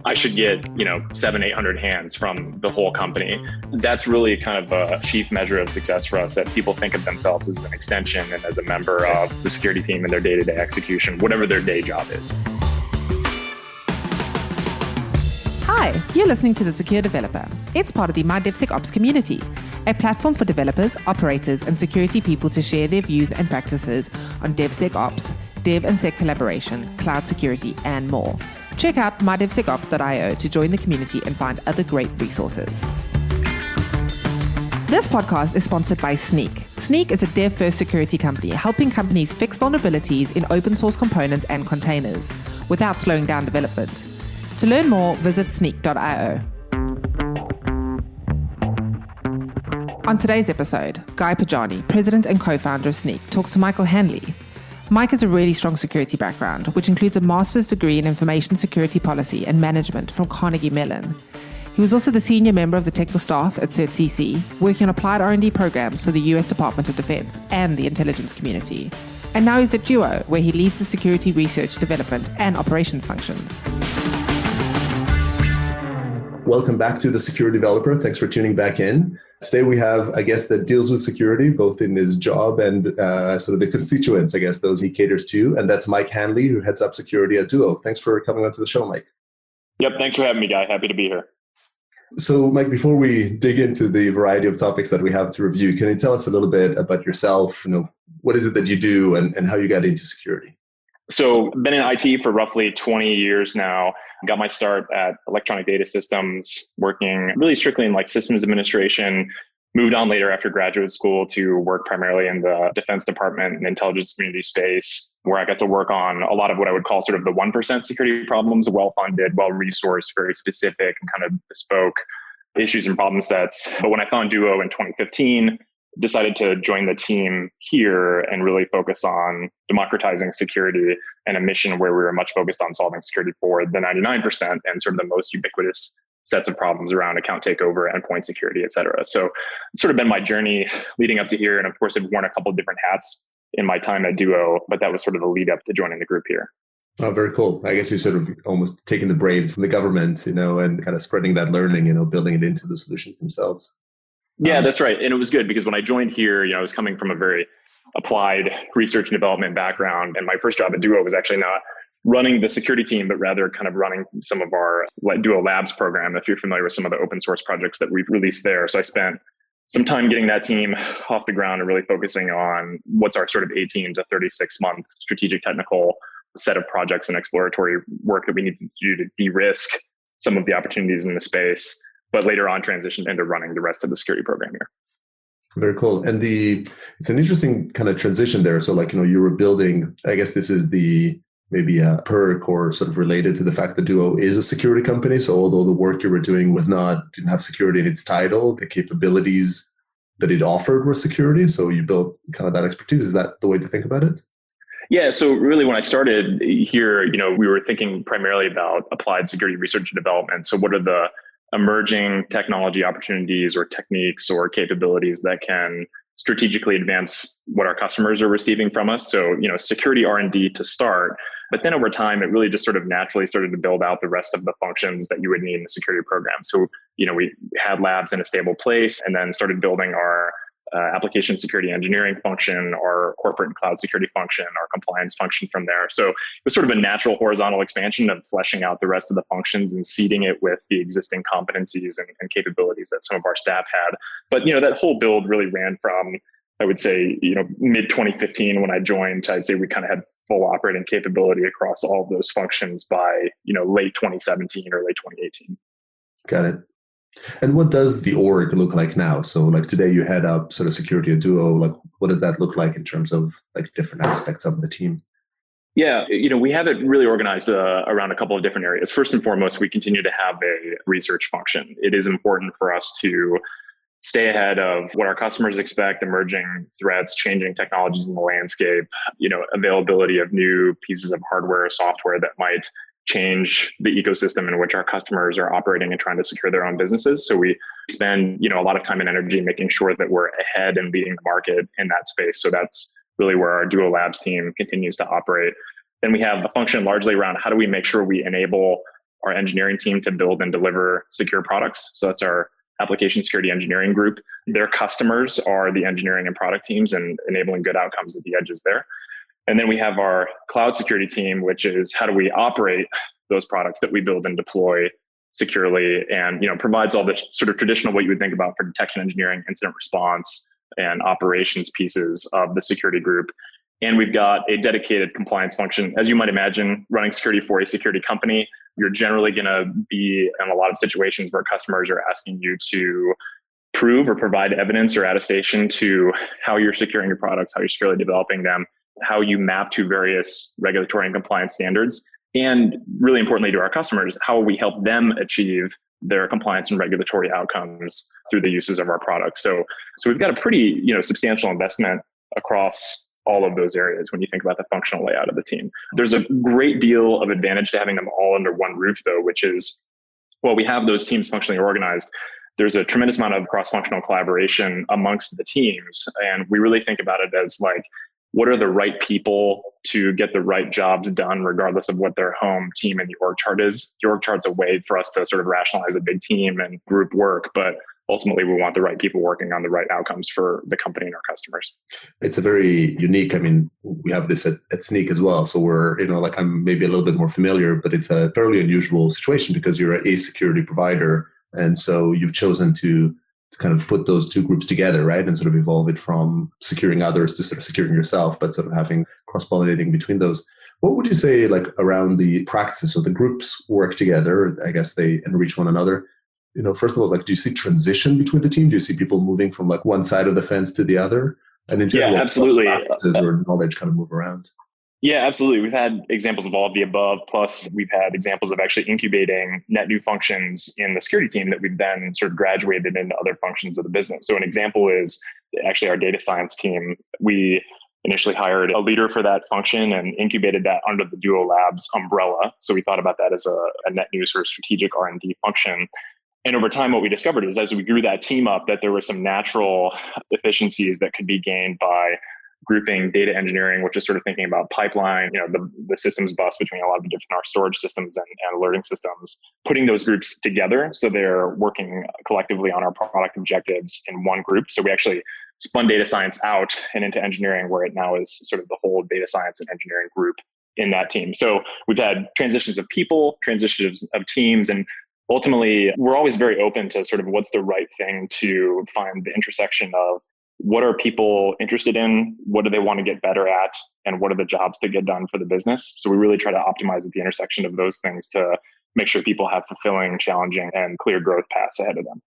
I should get, 700-800 hands from the whole company. That's really kind of a chief measure of success for us, that people think of themselves as an extension and as a member of the security team in their day-to-day execution, whatever their day job is. Hi, you're listening to The Secure Developer. It's part of the MyDevSecOps community, a platform for developers, operators, and security people to share their views and practices on DevSecOps, Dev and Sec collaboration, cloud security, and more. Check out mydevsecops.io to join the community and find other great resources. This podcast is sponsored by Snyk. Snyk is a dev-first security company helping companies fix vulnerabilities in open source components and containers without slowing down development. To learn more, visit snyk.io. On today's episode, Guy Podjarny, president and co-founder of Snyk, talks to Michael Hanley. Mike has a really strong security background, which includes a master's degree in information security policy and management from Carnegie Mellon. He was also the senior member of the technical staff at CERT-CC, working on applied R&D programs for the US Department of Defense and the intelligence community. And now he's at Duo, where he leads the security research, development, and operations functions. Welcome back to The Secure Developer. Thanks for tuning back in. Today we have a guest that deals with security, both in his job and sort of the constituents, I guess, those he caters to. And that's Mike Hanley, who heads up security at Duo. Thanks for coming onto the show, Mike. Yep, thanks for having me, Guy. Happy to be here. So, Mike, before we dig into the variety of topics that we have to review, can you tell us a little bit about yourself? What is it that you do and how you got into security? So been in IT for roughly 20 years now. Got my start at Electronic Data Systems, working really strictly in systems administration. Moved on later after graduate school to work primarily in the Defense Department and intelligence community space, where I got to work on a lot of what I would call sort of the 1% security problems, well-funded, well-resourced, very specific and kind of bespoke issues and problem sets. But when I found Duo in 2015, decided to join the team here and really focus on democratizing security and a mission where we were much focused on solving security for the 99% and sort of the most ubiquitous sets of problems around account takeover, endpoint security, et cetera. So it's sort of been my journey leading up to here. And of course, I've worn a couple of different hats in my time at Duo, but that was sort of the lead up to joining the group here. Oh, very cool. I guess you're sort of almost taking the brains from the government, and kind of spreading that learning, building it into the solutions themselves. Yeah, that's right. And it was good because when I joined here, I was coming from a very applied research and development background. And my first job at Duo was actually not running the security team, but rather kind of running some of our Duo Labs program, if you're familiar with some of the open source projects that we've released there. So I spent some time getting that team off the ground and really focusing on what's our sort of 18 to 36 month strategic technical set of projects and exploratory work that we need to do to de-risk some of the opportunities in the space, but later on transitioned into running the rest of the security program here. Very cool. And it's an interesting kind of transition there. So you were building, I guess this is maybe a perk or sort of related to the fact that Duo is a security company. So although the work you were doing didn't have security in its title, the capabilities that it offered were security. So you built kind of that expertise. Is that the way to think about it? Yeah. So really when I started here, we were thinking primarily about applied security research and development. So what are the emerging technology opportunities or techniques or capabilities that can strategically advance what our customers are receiving from us? So, security R&D to start, but then over time, it really just sort of naturally started to build out the rest of the functions that you would need in the security program. So, we had labs in a stable place and then started building our application security engineering function, our corporate and cloud security function, our compliance function from there. So it was sort of a natural horizontal expansion of fleshing out the rest of the functions and seeding it with the existing competencies and capabilities that some of our staff had. But, that whole build really ran from, I would say, mid 2015 when I joined, I'd say we kind of had full operating capability across all of those functions by, late 2017 or late 2018. Got it. And what does the org look like now? So today you head up sort of security at Duo. What does that look like in terms of different aspects of the team? Yeah, we have it really organized around a couple of different areas. First and foremost, we continue to have a research function. It is important for us to stay ahead of what our customers expect, emerging threats, changing technologies in the landscape, availability of new pieces of hardware or software that might change the ecosystem in which our customers are operating and trying to secure their own businesses. So we spend, a lot of time and energy making sure that we're ahead and leading the market in that space. So that's really where our Duo Labs team continues to operate. Then we have a function largely around how do we make sure we enable our engineering team to build and deliver secure products. So that's our application security engineering group. Their customers are the engineering and product teams and enabling good outcomes at the edges there. And then we have our cloud security team, which is how do we operate those products that we build and deploy securely, and provides all the sort of traditional what you would think about for detection engineering, incident response, and operations pieces of the security group. And we've got a dedicated compliance function. As you might imagine, running security for a security company, you're generally going to be in a lot of situations where customers are asking you to prove or provide evidence or attestation to how you're securing your products, how you're securely developing them, how you map to various regulatory and compliance standards. And really importantly to our customers, how we help them achieve their compliance and regulatory outcomes through the uses of our products. So we've got a pretty, substantial investment across all of those areas when you think about the functional layout of the team. There's a great deal of advantage to having them all under one roof, though, which is, while we have those teams functionally organized, there's a tremendous amount of cross-functional collaboration amongst the teams. And we really think about it as like, what are the right people to get the right jobs done, regardless of what their home team and the org chart is. The org chart's a way for us to sort of rationalize a big team and group work, but ultimately we want the right people working on the right outcomes for the company and our customers. It's a very unique, we have this at Sneak as well. So we're, I'm maybe a little bit more familiar, but it's a fairly unusual situation because you're a security provider. And so you've chosen to kind of put those two groups together, right? And sort of evolve it from securing others to sort of securing yourself, but sort of having cross-pollinating between those. What would you say like around the practices? So the groups work together, I guess they enrich one another. First of all, like, do you see transition between the team? Do you see people moving from like one side of the fence to the other? And in general, yeah, absolutely. Practices or knowledge kind of move around? Yeah, absolutely. We've had examples of all of the above. Plus, we've had examples of actually incubating net new functions in the security team that we've then sort of graduated into other functions of the business. So an example is actually our data science team. We initially hired a leader for that function and incubated that under the Duo Labs umbrella. So we thought about that as a net new sort of strategic R&D function. And over time, what we discovered is as we grew that team up, that there were some natural efficiencies that could be gained by grouping data engineering, which is sort of thinking about pipeline, the systems bus between a lot of the different our storage systems and alerting systems, putting those groups together so they're working collectively on our product objectives in one group. So we actually spun data science out and into engineering, where it now is sort of the whole data science and engineering group in that team. So we've had transitions of people, transitions of teams, and ultimately we're always very open to sort of what's the right thing to find the intersection of what are people interested in, what do they want to get better at, and what are the jobs to get done for the business. So we really try to optimize at the intersection of those things to make sure people have fulfilling, challenging, and clear growth paths ahead of them.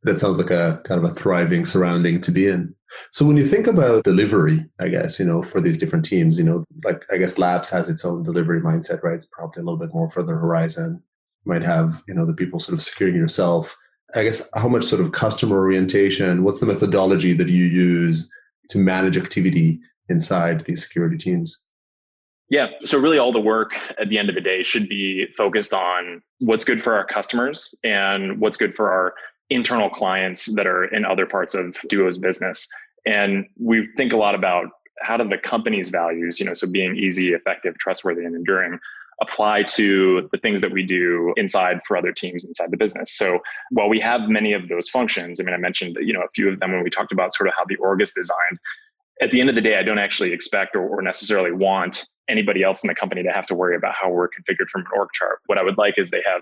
That sounds like a kind of a thriving surrounding to be in. So when you think about delivery, I guess, for these different teams, like I guess Labs has its own delivery mindset, right? It's probably a little bit more further horizon. You might have, the people sort of securing yourself. I guess how much sort of customer orientation, what's the methodology that you use to manage activity inside these security teams? Yeah. So really all the work at the end of the day should be focused on what's good for our customers and what's good for our internal clients that are in other parts of Duo's business. And we think a lot about how do the company's values, so being easy, effective, trustworthy, and enduring, apply to the things that we do inside for other teams inside the business. So while we have many of those functions, I mentioned, a few of them when we talked about sort of how the org is designed. At the end of the day, I don't actually expect or necessarily want anybody else in the company to have to worry about how we're configured from an org chart. What I would like is they have,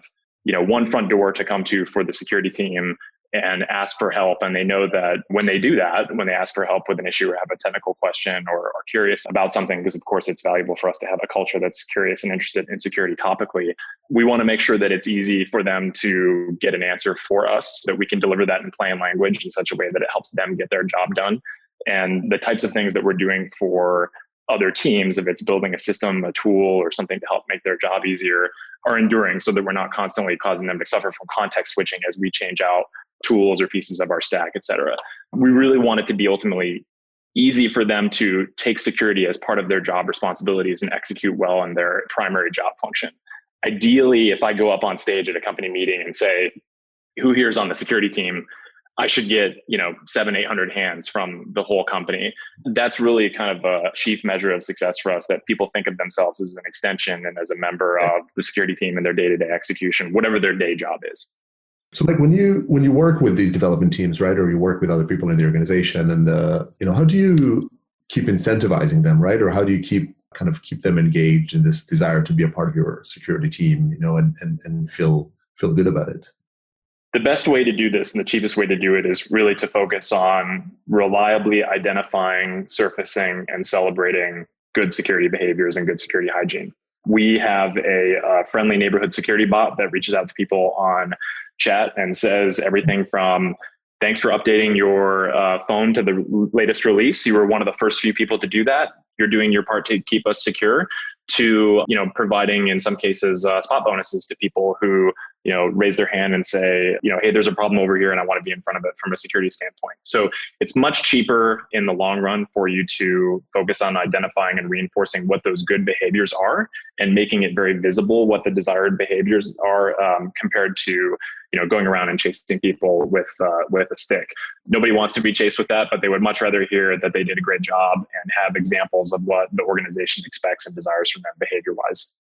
one front door to come to for the security team and ask for help. And they know that when they do that, when they ask for help with an issue or have a technical question or are curious about something, because of course it's valuable for us to have a culture that's curious and interested in security topically, we want to make sure that it's easy for them to get an answer for us, that we can deliver that in plain language in such a way that it helps them get their job done. And the types of things that we're doing for other teams, if it's building a system, a tool, or something to help make their job easier, are enduring so that we're not constantly causing them to suffer from context switching as we change out tools or pieces of our stack, et cetera. We really want it to be ultimately easy for them to take security as part of their job responsibilities and execute well on their primary job function. Ideally, if I go up on stage at a company meeting and say, who here is on the security team? I should get, 700-800 hands from the whole company. That's really kind of a chief measure of success for us, that people think of themselves as an extension and as a member of the security team in their day-to-day execution, whatever their day job is. So Mike, when you work with these development teams, right, or you work with other people in the organization, and how do you keep incentivizing them, right? Or how do you keep them engaged in this desire to be a part of your security team, and feel good about it? The best way to do this and the cheapest way to do it is really to focus on reliably identifying, surfacing, and celebrating good security behaviors and good security hygiene. We have a friendly neighborhood security bot that reaches out to people on chat and says everything from, thanks for updating your phone to the latest release. You were one of the first few people to do that. You're doing your part to keep us secure, to providing in some cases spot bonuses to people who raise their hand and say, hey, there's a problem over here and I want to be in front of it from a security standpoint. So it's much cheaper in the long run for you to focus on identifying and reinforcing what those good behaviors are and making it very visible what the desired behaviors are, compared to going around and chasing people with a stick. Nobody wants to be chased with that, but they would much rather hear that they did a great job and have examples of what the organization expects and desires from them behavior-wise.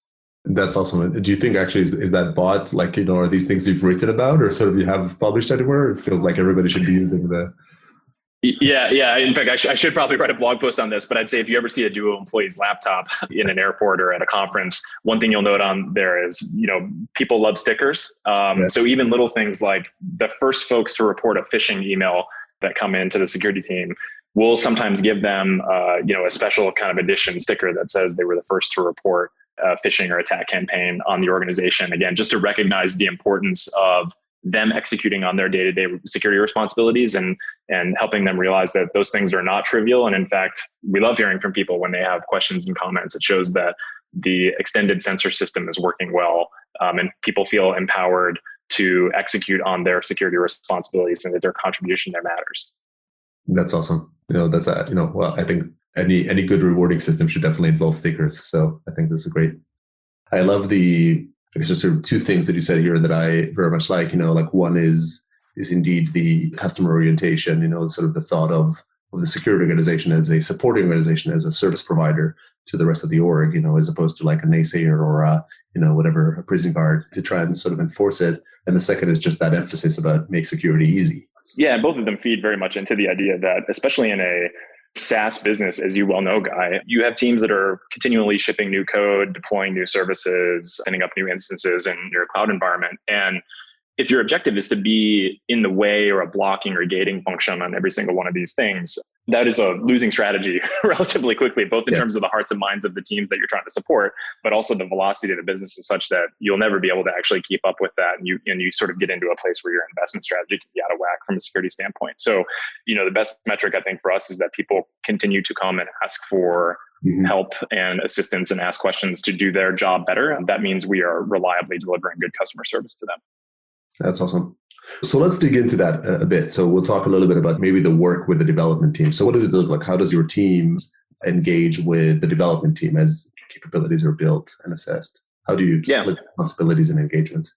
That's awesome. Do you think actually is that bot are these things you've written about or sort of you have published anywhere? It feels like everybody should be using the. Yeah. In fact, I should probably write a blog post on this, but I'd say if you ever see a Duo employee's laptop in an airport or at a conference, one thing you'll note on there is, people love stickers. Yes. So even little things like the first folks to report a phishing email that come into the security team, we'll sometimes give them, a special kind of edition sticker that says they were the first to report a phishing or attack campaign on the organization. Again, just to recognize the importance of them executing on their day-to-day security responsibilities and helping them realize that those things are not trivial. And in fact, we love hearing from people when they have questions and comments. It shows that the extended sensor system is working well, and people feel empowered to execute on their security responsibilities and that their contribution there matters. That's awesome. That's well, I think any good rewarding system should definitely involve stickers. So I think this is great. I love there's sort of two things that you said here that I very much like. Like one is indeed the customer orientation. Sort of the thought of the security organization as a supporting organization, as a service provider to the rest of the org. As opposed to like a naysayer or a prison guard, to try and sort of enforce it. And the second is just that emphasis about make security easy. Yeah, both of them feed very much into the idea that, especially in a SaaS business, as you well know, Guy, you have teams that are continually shipping new code, deploying new services, setting up new instances in your cloud environment. And if your objective is to be in the way or a blocking or gating function on every single one of these things, that is a losing strategy relatively quickly, both in terms of the hearts and minds of the teams that you're trying to support, but also the velocity of the business is such that you'll never be able to actually keep up with that. And you sort of get into a place where your investment strategy can be out of whack from a security standpoint. So, the best metric I think for us is that people continue to come and ask for help and assistance and ask questions to do their job better. And that means we are reliably delivering good customer service to them. That's awesome. So let's dig into that a bit. So we'll talk a little bit about maybe the work with the development team. So what does it look like? How does your teams engage with the development team as capabilities are built and assessed? How do you split responsibilities and engagement?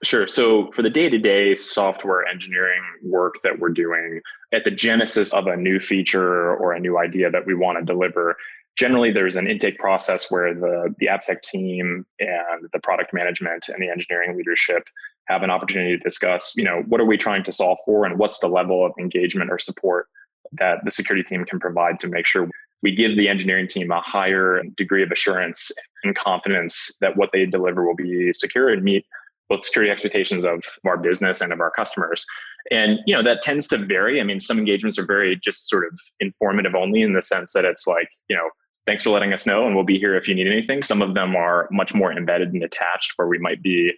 Sure. So for the day-to-day software engineering work that we're doing, at the genesis of a new feature or a new idea that we want to deliver, generally there's an intake process where the AppSec team and the product management and the engineering leadership have an opportunity to discuss, what are we trying to solve for and what's the level of engagement or support that the security team can provide to make sure we give the engineering team a higher degree of assurance and confidence that what they deliver will be secure and meet both security expectations of our business and of our customers. And, that tends to vary. I mean, some engagements are very just sort of informative only in the sense that it's like, thanks for letting us know and we'll be here if you need anything. Some of them are much more embedded and attached where we might be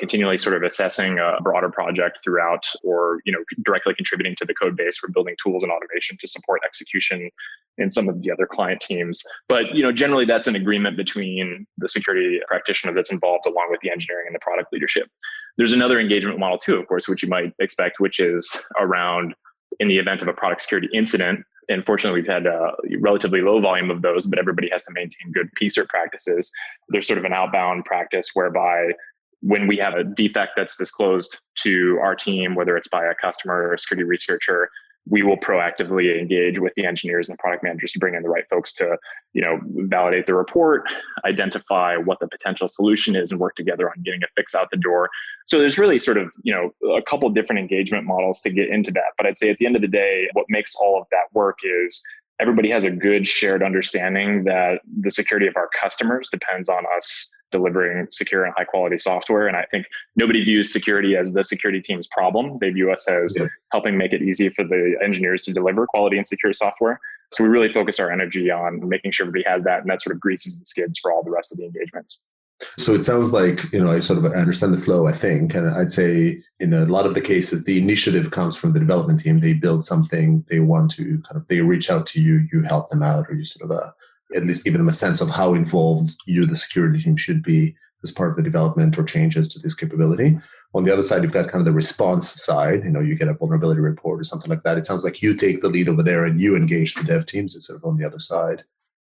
continually sort of assessing a broader project throughout or, directly contributing to the code base. We're building tools and automation to support execution in some of the other client teams. But, generally that's an agreement between the security practitioner that's involved along with the engineering and the product leadership. There's another engagement model too, of course, which you might expect, which is around in the event of a product security incident. And fortunately, we've had a relatively low volume of those, but everybody has to maintain good PCERT practices. There's sort of an outbound practice whereby when we have a defect that's disclosed to our team, whether it's by a customer or a security researcher, we will proactively engage with the engineers and the product managers to bring in the right folks to, validate the report, identify what the potential solution is, and work together on getting a fix out the door. So there's really sort of, a couple different engagement models to get into that. But I'd say at the end of the day, what makes all of that work is everybody has a good shared understanding that the security of our customers depends on us delivering secure and high quality software. And I think nobody views security as the security team's problem. They view us as helping make it easy for the engineers to deliver quality and secure software. So we really focus our energy on making sure everybody has that, and that sort of greases the skids for all the rest of the engagements. So it sounds like, I sort of understand the flow, I think. And I'd say in a lot of the cases, the initiative comes from the development team. They build something, they want to they reach out to you, you help them out, or you sort of at least give them a sense of how involved you, the security team, should be as part of the development or changes to this capability. On the other side, you've got kind of the response side. You get a vulnerability report or something like that. It sounds like you take the lead over there and you engage the dev teams instead of on the other side.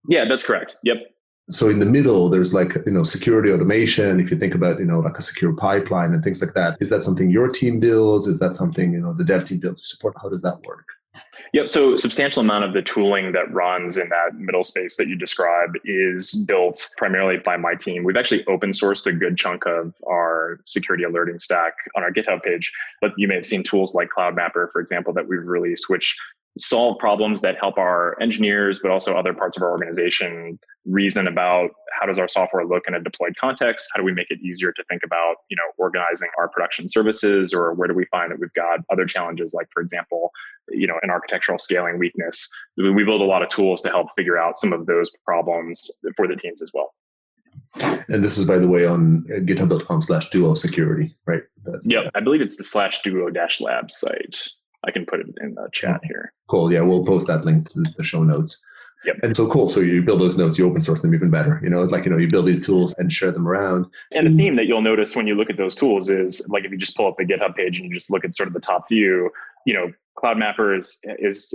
Yeah, that's correct. Yep. So in the middle, there's security automation. If you think about, like a secure pipeline and things like that, is that something your team builds? Is that something, the dev team builds to support? How does that work? Yep. So a substantial amount of the tooling that runs in that middle space that you described is built primarily by my team. We've actually open sourced a good chunk of our security alerting stack on our GitHub page, but you may have seen tools like Cloud Mapper, for example, that we've released, which solve problems that help our engineers, but also other parts of our organization reason about how does our software look in a deployed context? How do we make it easier to think about, organizing our production services, or where do we find that we've got other challenges, like, for example, an architectural scaling weakness? We build a lot of tools to help figure out some of those problems for the teams as well. And this is, by the way, on github.com/duo security, right? I believe it's the /duo-lab site. I can put it in the chat here. Cool. Yeah, we'll post that link to the show notes. Yep. And so cool. So you build those notes, you open source them even better. You build these tools and share them around. And the theme that you'll notice when you look at those tools is, like, if you just pull up the GitHub page and you just look at sort of the top view, Cloud Mapper is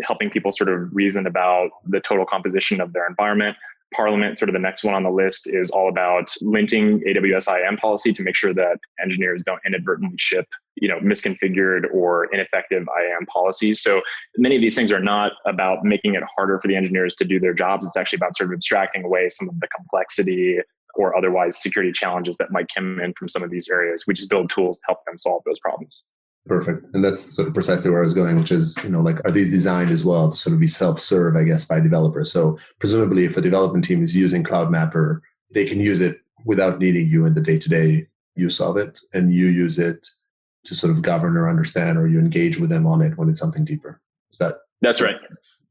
helping people sort of reason about the total composition of their environment. Parliament, sort of the next one on the list, is all about linting AWS IAM policy to make sure that engineers don't inadvertently ship, misconfigured or ineffective IAM policies. So many of these things are not about making it harder for the engineers to do their jobs. It's actually about sort of abstracting away some of the complexity or otherwise security challenges that might come in from some of these areas. We just build tools to help them solve those problems. Perfect. And that's sort of precisely where I was going, which is, are these designed as well to sort of be self-serve, I guess, by developers? So presumably if a development team is using Cloud Mapper, they can use it without needing you in the day-to-day use of it, and you use it to sort of govern or understand, or you engage with them on it when it's something deeper. Is that? That's right.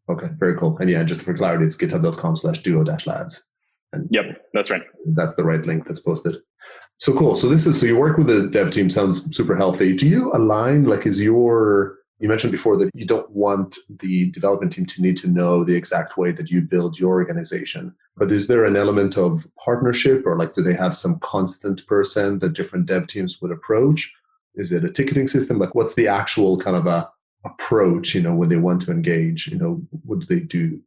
Okay, very cool. And yeah, just for clarity, it's github.com/duo-labs. And yep, that's right. That's the right link that's posted. So cool. So you work with the dev team, sounds super healthy. Do you align, you mentioned before that you don't want the development team to need to know the exact way that you build your organization, but is there an element of partnership, or do they have some constant person that different dev teams would approach? Is it a ticketing system? What's the actual kind of a approach, when they want to engage, what do they do?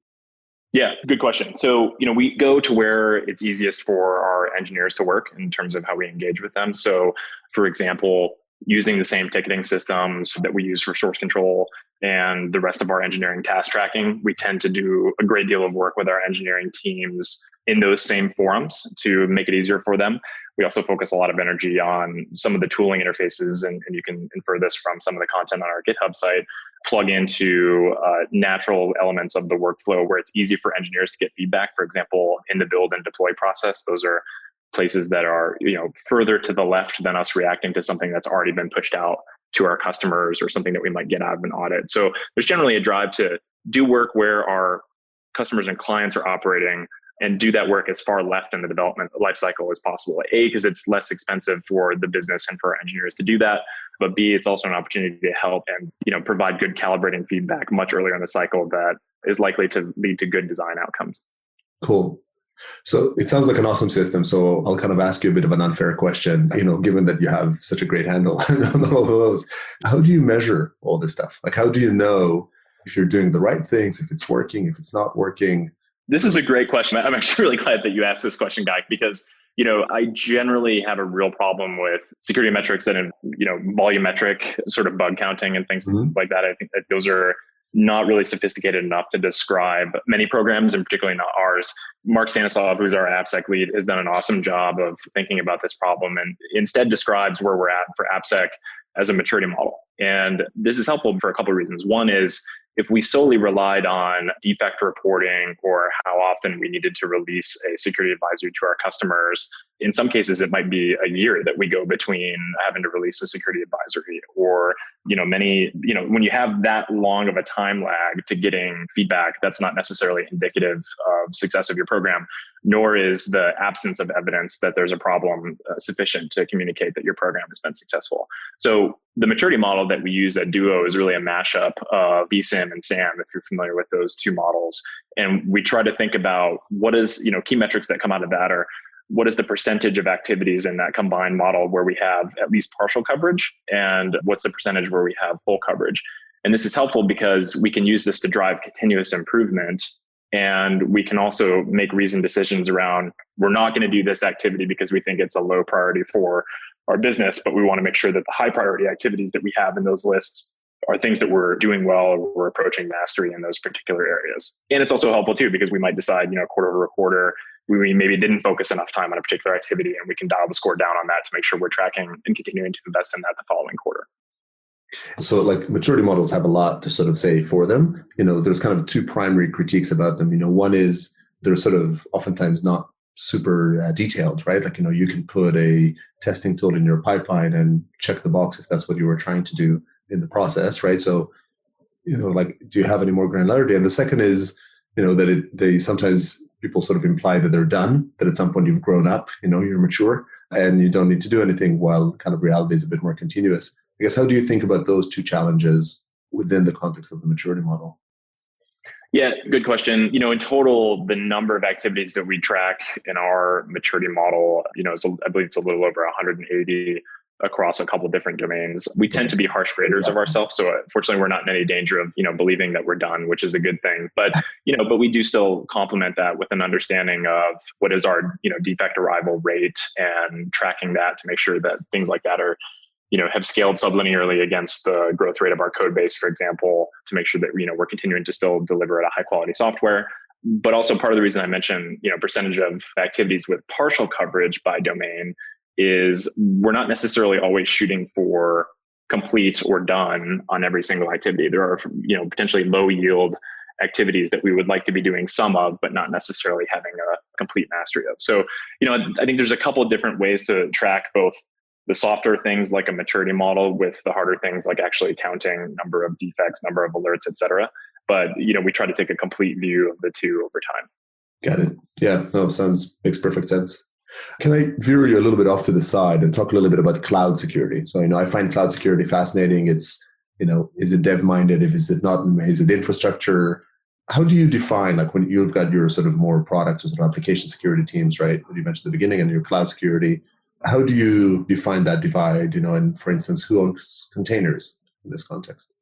Yeah, good question. So, we go to where it's easiest for our engineers to work in terms of how we engage with them. So, for example, using the same ticketing systems that we use for source control and the rest of our engineering task tracking, we tend to do a great deal of work with our engineering teams in those same forums to make it easier for them. We also focus a lot of energy on some of the tooling interfaces, and you can infer this from some of the content on our GitHub site, plug into natural elements of the workflow where it's easy for engineers to get feedback. For example, in the build and deploy process, those are places that are further to the left than us reacting to something that's already been pushed out to our customers or something that we might get out of an audit. So there's generally a drive to do work where our customers and clients are operating, and do that work as far left in the development lifecycle as possible. A, because it's less expensive for the business and for our engineers to do that. But B, it's also an opportunity to help and provide good calibrating feedback much earlier in the cycle that is likely to lead to good design outcomes. Cool. So it sounds like an awesome system. So I'll kind of ask you a bit of an unfair question, given that you have such a great handle on all of those. How do you measure all this stuff? How do you know if you're doing the right things, if it's working, if it's not working? This is a great question. I'm actually really glad that you asked this question, Guy, because I generally have a real problem with security metrics and, volumetric sort of bug counting and things like that. I think that those are not really sophisticated enough to describe many programs, and particularly not ours. Mark Stanislav, who's our AppSec lead, has done an awesome job of thinking about this problem and instead describes where we're at for AppSec as a maturity model. And this is helpful for a couple of reasons. One is if we solely relied on defect reporting or how often we needed to release a security advisory to our customers, in some cases, it might be a year that we go between having to release a security advisory, or, when you have that long of a time lag to getting feedback, that's not necessarily indicative of success of your program, nor is the absence of evidence that there's a problem sufficient to communicate that your program has been successful. So the maturity model that we use at Duo is really a mashup of BSIM and SAM, if you're familiar with those two models. And we try to think about what is, key metrics that come out of that are, what is the percentage of activities in that combined model where we have at least partial coverage, and what's the percentage where we have full coverage? And this is helpful because we can use this to drive continuous improvement. And we can also make reasoned decisions around, we're not going to do this activity because we think it's a low priority for our business, but we want to make sure that the high priority activities that we have in those lists are things that we're doing well, or we're approaching mastery in those particular areas. And it's also helpful too, because we might decide, quarter over quarter, we maybe didn't focus enough time on a particular activity, and we can dial the score down on that to make sure we're tracking and continuing to invest in that the following quarter. So maturity models have a lot to sort of say for them. There's kind of two primary critiques about them. One is they're sort of oftentimes not super detailed, right? You can put a testing tool in your pipeline and check the box if that's what you were trying to do in the process, right? So, do you have any more granularity? And the second is, that they sometimes people sort of imply that they're done, that at some point you've grown up, you're mature and you don't need to do anything, while kind of reality is a bit more continuous. I guess, how do you think about those two challenges within the context of the maturity model? Yeah, good question. In total, the number of activities that we track in our maturity model, I believe it's a little over 180 across a couple of different domains. We tend to be harsh graders of ourselves. So fortunately, we're not in any danger of, believing that we're done, which is a good thing. But, but we do still complement that with an understanding of what is our, defect arrival rate, and tracking that to make sure that things like that are, have scaled sublinearly against the growth rate of our code base, for example, to make sure that, we're continuing to still deliver at a high quality software. But also part of the reason I mentioned, percentage of activities with partial coverage by domain is we're not necessarily always shooting for complete or done on every single activity. There are, potentially low yield activities that we would like to be doing some of, but not necessarily having a complete mastery of. So, I think there's a couple of different ways to track both the softer things like a maturity model with the harder things like actually counting number of defects, number of alerts, et cetera. But, we try to take a complete view of the two over time. Got it. Yeah, no, makes perfect sense. Can I veer you a little bit off to the side and talk a little bit about cloud security? So, I find cloud security fascinating. It's, is it dev-minded? Is it not? Is it infrastructure? How do you define, when you've got your sort of more product or sort of application security teams, right, that you mentioned at the beginning, and your cloud security, how do you define that divide, and for instance, who owns containers in this context?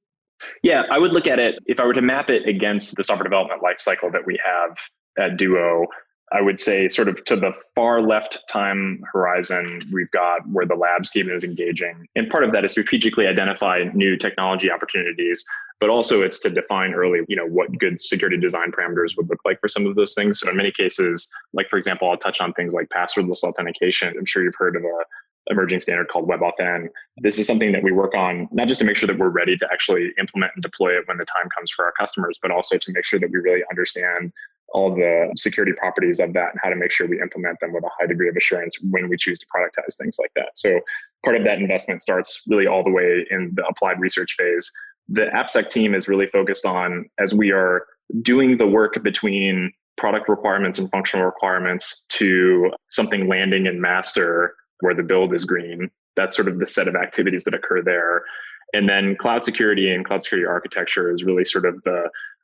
Yeah, I would look at it, if I were to map it against the software development lifecycle that we have at Duo, I would say sort of to the far left time horizon, we've got where the labs team is engaging. And part of that is strategically identify new technology opportunities, but also it's to define early, what good security design parameters would look like for some of those things. So in many cases, like for example, I'll touch on things like passwordless authentication. I'm sure you've heard of a emerging standard called WebAuthn. This is something that we work on, not just to make sure that we're ready to actually implement and deploy it when the time comes for our customers, but also to make sure that we really understand all the security properties of that and how to make sure we implement them with a high degree of assurance when we choose to productize things like that. So part of that investment starts really all the way in the applied research phase. The AppSec team is really focused on, as we are doing the work between product requirements and functional requirements to something landing in master where the build is green. That's sort of the set of activities that occur there. And then cloud security and cloud security architecture is really sort of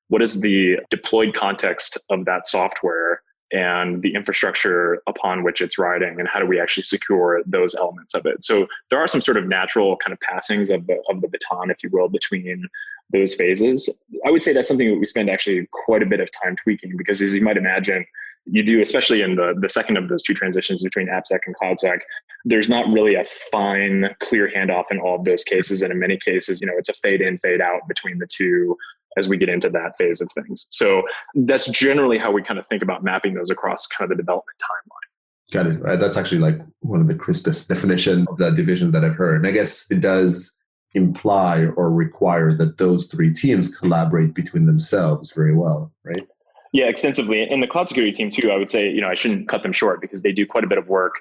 what is the deployed context of that software and the infrastructure upon which it's riding, and how do we actually secure those elements of it. So there are some sort of natural kind of passings of the baton, if you will, between those phases. I would say that's something that we spend actually quite a bit of time tweaking, because as you might imagine, you do, especially in the second of those two transitions between AppSec and CloudSec, there's not really a fine, clear handoff in all of those cases. And in many cases, it's a fade in, fade out between the two as we get into that phase of things. So that's generally how we kind of think about mapping those across kind of the development timeline. Got it. Right. That's actually like one of the crispest definition of that division that I've heard. And I guess it does imply or require that those three teams collaborate between themselves very well, right? Yeah, extensively. And the cloud security team too, I would say, I shouldn't cut them short because they do quite a bit of work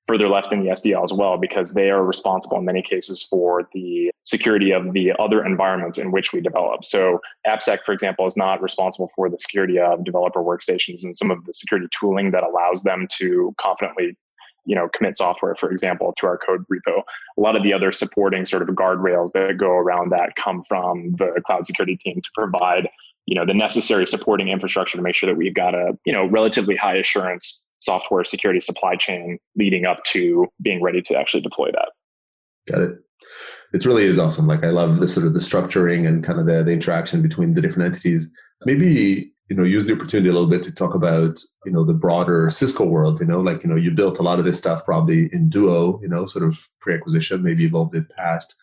further left in the SDL as well, because they are responsible in many cases for the security of the other environments in which we develop. So AppSec, for example, is not responsible for the security of developer workstations and some of the security tooling that allows them to confidently commit software, for example, to our code repo. A lot of the other supporting sort of guardrails that go around that come from the cloud security team to provide, the necessary supporting infrastructure to make sure that we've got a, relatively high assurance software security supply chain leading up to being ready to actually deploy that. Got it. It really is awesome. Like I love the sort of the structuring and kind of the interaction between the different entities. Maybe, use the opportunity a little bit to talk about, the broader Cisco world, you built a lot of this stuff probably in Duo, sort of pre-acquisition, maybe evolved it past.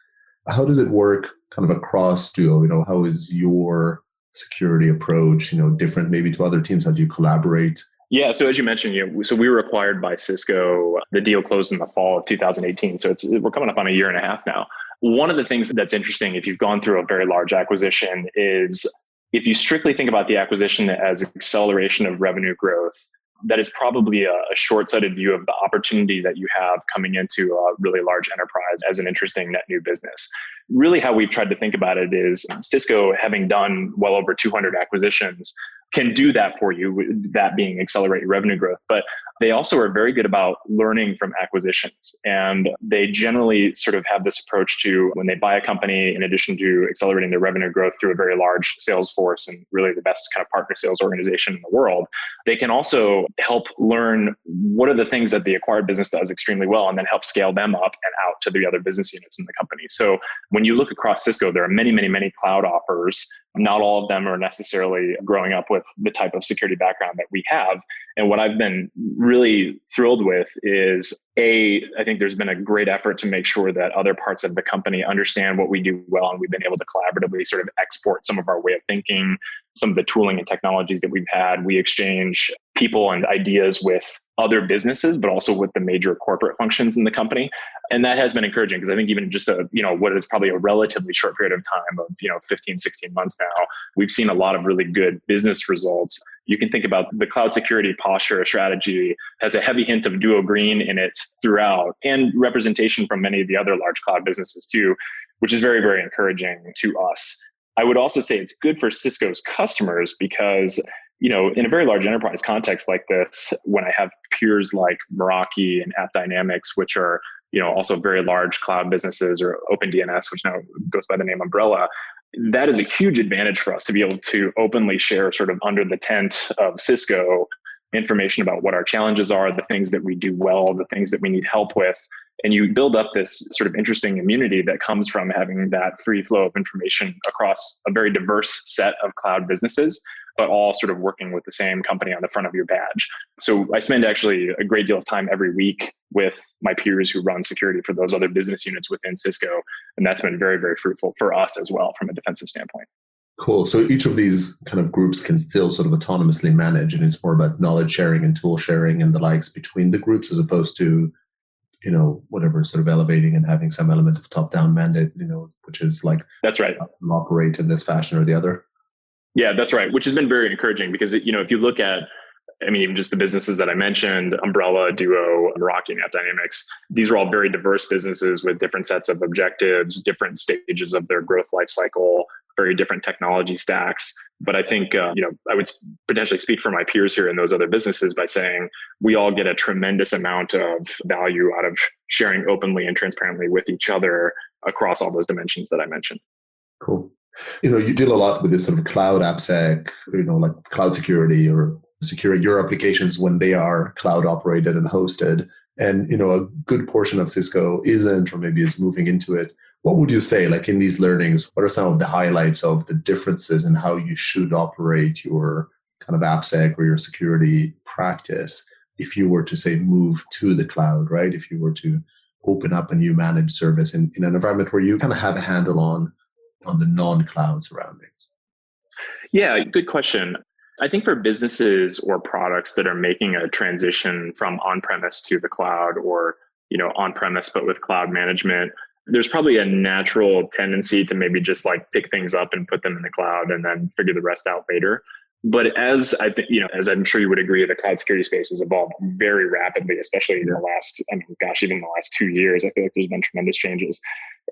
How does it work kind of across Duo? How is your security approach, different maybe to other teams? How do you collaborate? Yeah. So as you mentioned, so we were acquired by Cisco. The deal closed in the fall of 2018. So we're coming up on a year and a half now. One of the things that's interesting, if you've gone through a very large acquisition, is if you strictly think about the acquisition as acceleration of revenue growth, that is probably a short-sighted view of the opportunity that you have coming into a really large enterprise as an interesting net new business. Really how we've tried to think about it is Cisco, having done well over 200 acquisitions, can do that for you, that being accelerated revenue growth. But they also are very good about learning from acquisitions. And they generally sort of have this approach to when they buy a company, in addition to accelerating their revenue growth through a very large sales force and really the best kind of partner sales organization in the world, they can also help learn what are the things that the acquired business does extremely well and then help scale them up and out to the other business units in the company. So when you look across Cisco, there are many, many, many cloud offers. Not all of them are necessarily growing up with the type of security background that we have. And what I've been really thrilled with is, I think there's been a great effort to make sure that other parts of the company understand what we do well. And we've been able to collaboratively sort of export some of our way of thinking, some of the tooling and technologies that we've had. We exchange people and ideas with other businesses, but also with the major corporate functions in the company. And that has been encouraging because I think even just what is probably a relatively short period of time of 15, 16 months now, we've seen a lot of really good business results. You can think about the cloud security posture strategy has a heavy hint of Duo Green in it throughout, and representation from many of the other large cloud businesses too, which is very, very encouraging to us. I would also say it's good for Cisco's customers because, in a very large enterprise context like this, when I have peers like Meraki and AppDynamics, which are, also very large cloud businesses, or OpenDNS, which now goes by the name Umbrella, that is a huge advantage for us to be able to openly share sort of under the tent of Cisco information about what our challenges are, the things that we do well, the things that we need help with. And you build up this sort of interesting immunity that comes from having that free flow of information across a very diverse set of cloud businesses, but all sort of working with the same company on the front of your badge. So I spend actually a great deal of time every week with my peers who run security for those other business units within Cisco. And that's been very, very fruitful for us as well from a defensive standpoint. Cool. So each of these kind of groups can still sort of autonomously manage, and it's more about knowledge sharing and tool sharing and the likes between the groups, as opposed to, whatever, sort of elevating and having some element of top-down mandate, which is like, that's right, operate in this fashion or the other. Yeah, that's right. Which has been very encouraging because, if you look at, even just the businesses that I mentioned, Umbrella, Duo, Meraki, and AppDynamics, these are all very diverse businesses with different sets of objectives, different stages of their growth life cycle, very different technology stacks. But I think, I would potentially speak for my peers here in those other businesses by saying we all get a tremendous amount of value out of sharing openly and transparently with each other across all those dimensions that I mentioned. Cool. You deal a lot with this sort of cloud AppSec, like cloud security or secure your applications when they are cloud operated and hosted. And, a good portion of Cisco isn't, or maybe is moving into it. What would you say, like in these learnings, what are some of the highlights of the differences in how you should operate your kind of AppSec or your security practice if you were to say move to the cloud, right? If you were to open up a new managed service in an environment where you kind of have a handle on the non-cloud surroundings? Yeah, good question. I think for businesses or products that are making a transition from on-premise to the cloud, or on-premise but with cloud management, there's probably a natural tendency to maybe just like pick things up and put them in the cloud and then figure the rest out later. But as I think, as I'm sure you would agree, the cloud security space has evolved very rapidly, especially in the last, even the last 2 years. I feel like there's been tremendous changes.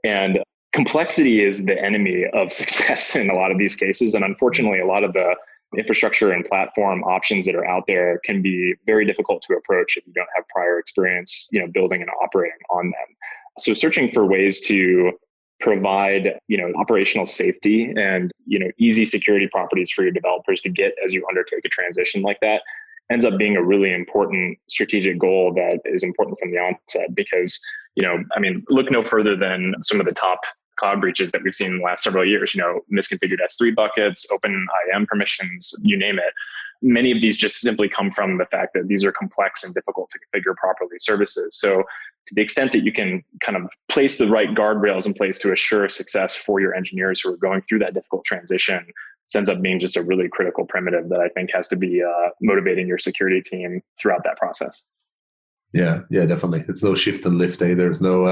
And complexity is the enemy of success in a lot of these cases. And unfortunately, a lot of the infrastructure and platform options that are out there can be very difficult to approach if you don't have prior experience, building and operating on them. So searching for ways to provide, operational safety and, easy security properties for your developers to get as you undertake a transition like that ends up being a really important strategic goal that is important from the onset because, look no further than some of the top cloud breaches that we've seen in the last several years, misconfigured S3 buckets, open IAM permissions, you name it. Many of these just simply come from the fact that these are complex and difficult to configure properly services. So to the extent that you can kind of place the right guardrails in place to assure success for your engineers who are going through that difficult transition, this ends up being just a really critical primitive that I think has to be motivating your security team throughout that process. Yeah, definitely. It's no shift and lift. There's no,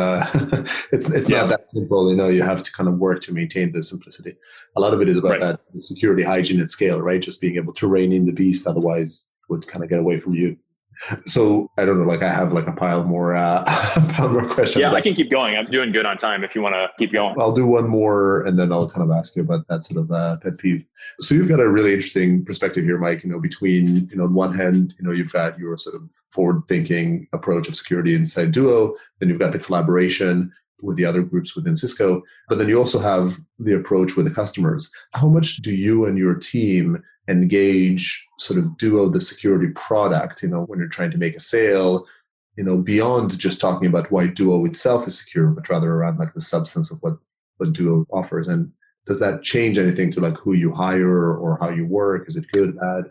it's not that simple. You have to kind of work to maintain the simplicity. A lot of it is about that security hygiene at scale, right? Just being able to rein in the beast, otherwise it would kind of get away from you. So I don't know, I have a pile more questions. Yeah, I can keep going. I'm doing good on time if you want to keep going. I'll do one more and then I'll kind of ask you about that sort of pet peeve. So you've got a really interesting perspective here, Mike, between, on one hand, you've got your sort of forward thinking approach of security inside Duo, then you've got the collaboration with the other groups within Cisco, but then you also have the approach with the customers. How much do you and your team engage sort of Duo, the security product, when you're trying to make a sale, beyond just talking about why Duo itself is secure, but rather around the substance of what Duo offers? And does that change anything to who you hire or how you work? Is it good, bad?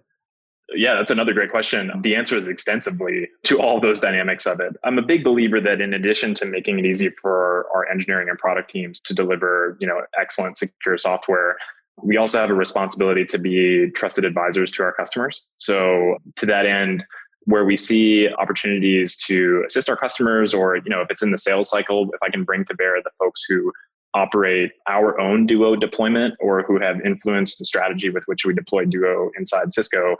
Yeah, that's another great question. The answer is extensively to all those dynamics of it. I'm a big believer that in addition to making it easy for our engineering and product teams to deliver, excellent secure software, we also have a responsibility to be trusted advisors to our customers. So to that end, where we see opportunities to assist our customers, or, if it's in the sales cycle, if I can bring to bear the folks who operate our own Duo deployment or who have influenced the strategy with which we deploy Duo inside Cisco,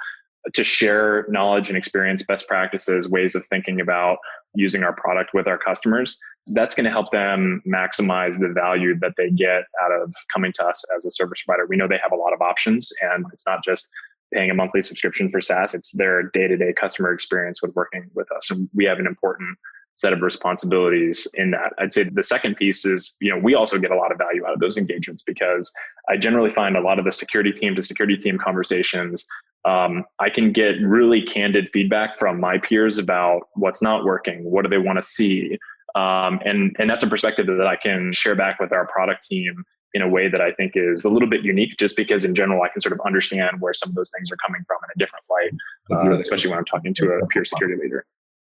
to share knowledge and experience, best practices, ways of thinking about using our product with our customers, that's going to help them maximize the value that they get out of coming to us as a service provider. We know they have a lot of options, and it's not just paying a monthly subscription for SaaS. It's their day-to-day customer experience with working with us. And we have an important set of responsibilities in that. I'd say the second piece is, we also get a lot of value out of those engagements because I generally find a lot of the security team to security team conversations, I can get really candid feedback from my peers about what's not working, what do they want to see, and that's a perspective that I can share back with our product team in a way that I think is a little bit unique, just because in general I can sort of understand where some of those things are coming from in a different light, especially when I'm talking to a peer security leader.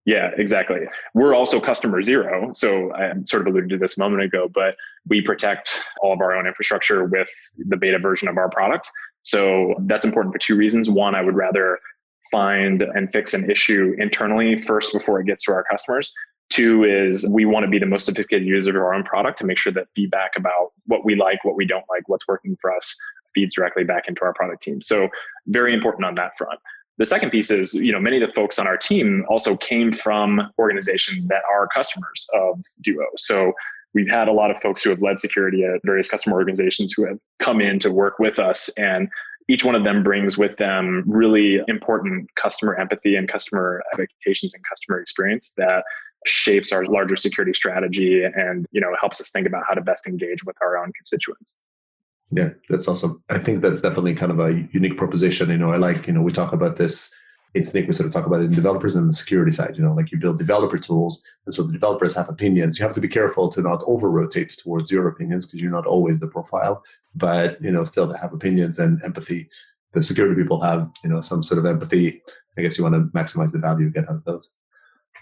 Yeah, exactly. We're also customer zero. So I sort of alluded to this a moment ago, but we protect all of our own infrastructure with the beta version of our product. So that's important for two reasons. One, I would rather find and fix an issue internally first before it gets to our customers. Two is we want to be the most sophisticated user of our own product to make sure that feedback about what we like, what we don't like, what's working for us feeds directly back into our product team. So very important on that front. The second piece is, many of the folks on our team also came from organizations that are customers of Duo. So we've had a lot of folks who have led security at various customer organizations who have come in to work with us. And each one of them brings with them really important customer empathy and customer expectations and customer experience that shapes our larger security strategy and, helps us think about how to best engage with our own constituents. Yeah, that's awesome. I think that's definitely kind of a unique proposition. I like, we talk about this in Snyk, we sort of talk about it in developers and the security side, you build developer tools. And so the developers have opinions. You have to be careful to not over-rotate towards your opinions because you're not always the profile, but, still to have opinions and empathy. the security people have, some sort of empathy. I guess you want to maximize the value you get out of those.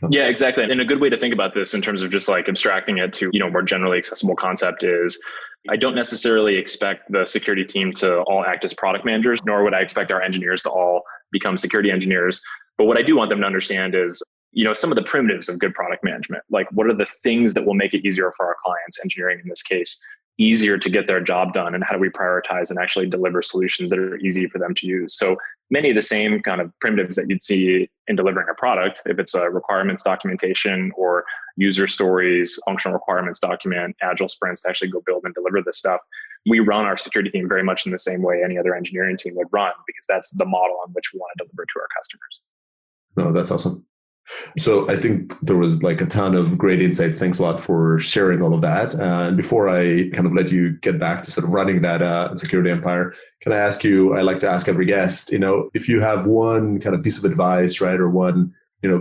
Yeah, exactly. And a good way to think about this in terms of just like abstracting it to, more generally accessible concept is I don't necessarily expect the security team to all act as product managers, nor would I expect our engineers to all become security engineers. But what I do want them to understand is, some of the primitives of good product management. Like, what are the things that will make it easier for our clients, engineering in this case, easier to get their job done? And how do we prioritize and actually deliver solutions that are easy for them to use? So many of the same kind of primitives that you'd see in delivering a product, if it's a requirements documentation or user stories, functional requirements document, agile sprints to actually go build and deliver this stuff. We run our security team very much in the same way any other engineering team would run, because that's the model on which we want to deliver to our customers. No, that's awesome. So I think there was like a ton of great insights. Thanks a lot for sharing all of that. And before I kind of let you get back to sort of running that security empire, can I ask you, I like to ask every guest, if you have one kind of piece of advice, right, or one,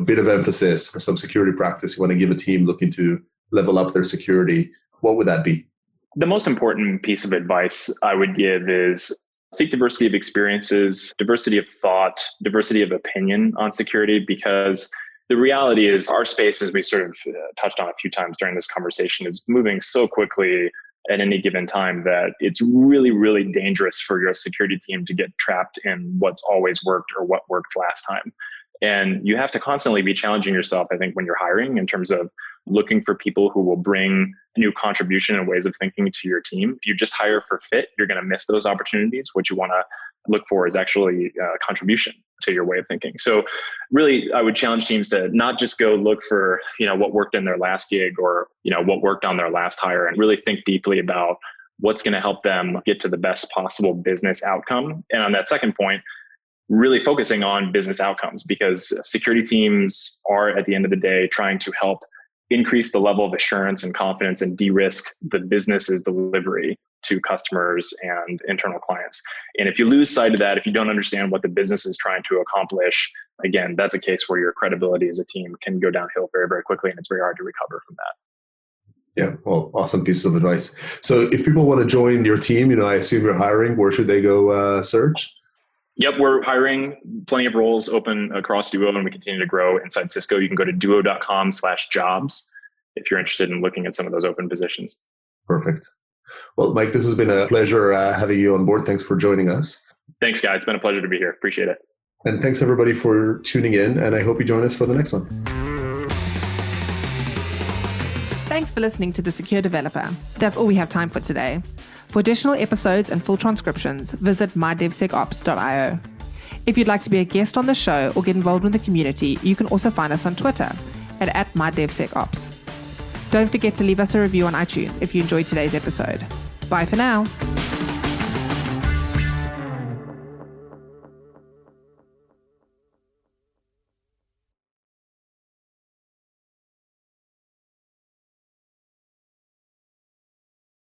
bit of emphasis for some security practice you want to give a team looking to level up their security, what would that be? The most important piece of advice I would give is seek diversity of experiences, diversity of thought, diversity of opinion on security, because the reality is our space, as we sort of touched on a few times during this conversation, is moving so quickly at any given time that it's really, really dangerous for your security team to get trapped in what's always worked or what worked last time. And you have to constantly be challenging yourself, I think, when you're hiring, in terms of looking for people who will bring new contribution and ways of thinking to your team. If you just hire for fit, you're going to miss those opportunities. What you want to look for is actually contribution to your way of thinking. So really, I would challenge teams to not just go look for, what worked in their last gig or, what worked on their last hire, and really think deeply about what's going to help them get to the best possible business outcome. And on that second point, really focusing on business outcomes, because security teams are, at the end of the day, trying to help increase the level of assurance and confidence and de-risk the business's delivery to customers and internal clients. And if you lose sight of that, if you don't understand what the business is trying to accomplish, again, that's a case where your credibility as a team can go downhill very, very quickly, and it's very hard to recover from that. Yeah, well, awesome pieces of advice. So if people want to join your team, I assume you're hiring, where should they go search? Yep, we're hiring plenty of roles open across Duo, and we continue to grow inside Cisco. You can go to duo.com/jobs if you're interested in looking at some of those open positions. Perfect. Well, Mike, this has been a pleasure having you on board. Thanks for joining us. Thanks, Guy. It's been a pleasure to be here. Appreciate it. And thanks, everybody, for tuning in. And I hope you join us for the next one. Thanks for listening to The Secure Developer. That's all we have time for today. For additional episodes and full transcriptions, visit mydevsecops.io. If you'd like to be a guest on the show or get involved in the community, you can also find us on Twitter at @mydevsecops. Don't forget to leave us a review on iTunes if you enjoyed today's episode. Bye for now.